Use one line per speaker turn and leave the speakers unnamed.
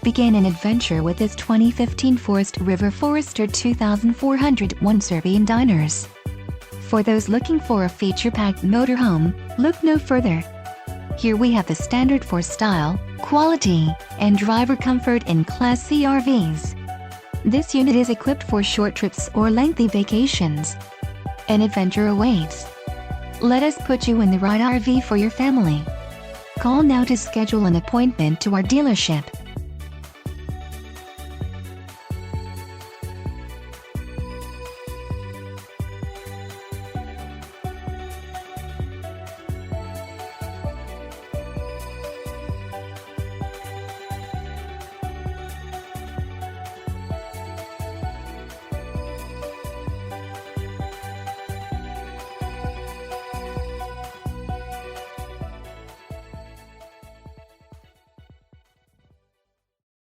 Begin an adventure with this 2015 Forest River Forester 2401 Serbian Diners. For those looking for a feature-packed motorhome, look no further. Here we have the standard for style, quality, and driver comfort in Class C RVs. This unit is equipped for short trips or lengthy vacations. An adventure awaits. Let us put you in the right RV for your family. Call now to schedule an appointment to our dealership.